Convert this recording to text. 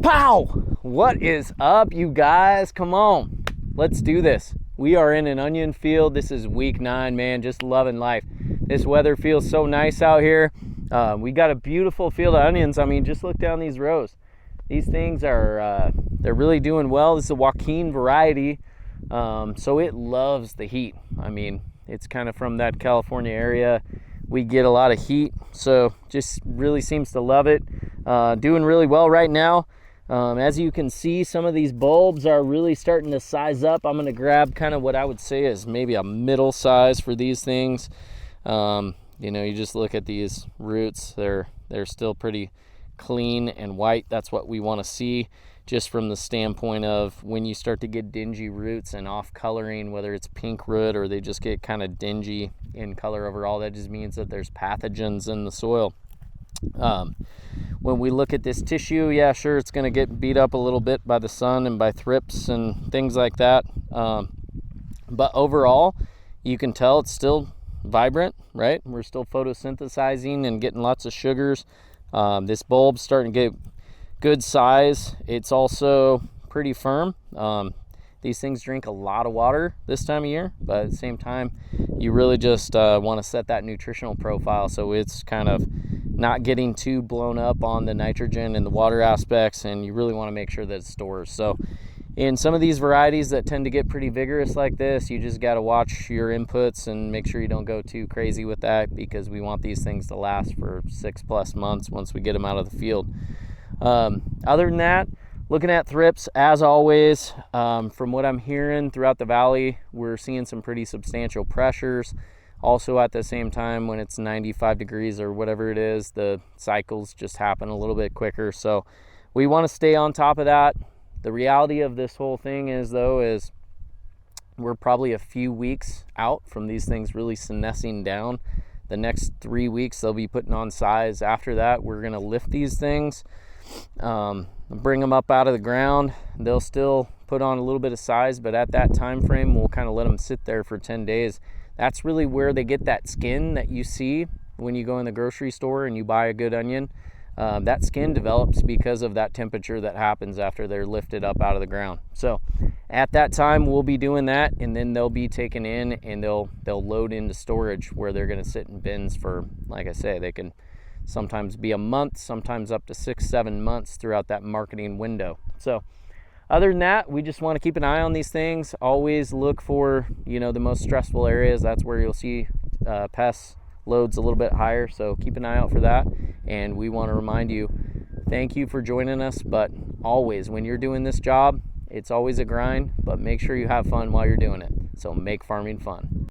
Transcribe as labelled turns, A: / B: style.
A: Pow! What is up, you guys? Come on, let's do this. We are in an onion field. This is week 9, man. Just loving life. This weather feels so nice out here. We got a beautiful field of onions. I mean, just look down these rows. These things are they're really doing well. This is a Joaquin variety, so it loves the heat. I mean, it's kind of from that California area. We get a lot of heat, so just really seems to love it. Doing really well right now. As you can see, some of these bulbs are really starting to size up. I'm going to grab kind of what I would say is maybe a middle size for these things. You know, you just look at these roots. They're still pretty clean and white. That's what we want to see, just from the standpoint of when you start to get dingy roots and off coloring, whether it's pink root or they just get kind of dingy in color overall. That just means that there's pathogens in the soil. When we look at this tissue, yeah, sure, it's going to get beat up a little bit by the sun and by thrips and things like that. But overall, you can tell it's still vibrant, right? We're still photosynthesizing and getting lots of sugars. This bulb's starting to get good size. It's also pretty firm. These things drink a lot of water this time of year, but at the same time, you really just want to set that nutritional profile so it's kind of not getting too blown up on the nitrogen and the water aspects, and you really want to make sure that it stores. So in some of these varieties that tend to get pretty vigorous like this, you just got to watch your inputs and make sure you don't go too crazy with that, because we want these things to last for 6+ months once we get them out of the field. Other than that, looking at thrips, as always, from what I'm hearing throughout the valley, we're seeing some pretty substantial pressures. Also, at the same time, when it's 95 degrees or whatever it is, the cycles just happen a little bit quicker. So we want to stay on top of that. The reality of this whole thing is we're probably a few weeks out from these things really senescing down. The next 3 weeks, they'll be putting on size. After that, we're going to lift these things, bring them up out of the ground. They'll still put on a little bit of size, but at that time frame, we'll kind of let them sit there for 10 days. That's really where they get that skin that you see when you go in the grocery store and you buy a good onion. That skin develops because of that temperature that happens after they're lifted up out of the ground. So at that time, we'll be doing that, and then they'll be taken in and they'll load into storage, where they're going to sit in bins for, like I say, they can sometimes be a month, sometimes up to 6-7 months throughout that marketing window. So other than that, we just want to keep an eye on these things. Always look for, the most stressful areas. That's where you'll see pests loads a little bit higher. So keep an eye out for that. And we want to remind you, thank you for joining us. But always, when you're doing this job, it's always a grind, but make sure you have fun while you're doing it. So make farming fun.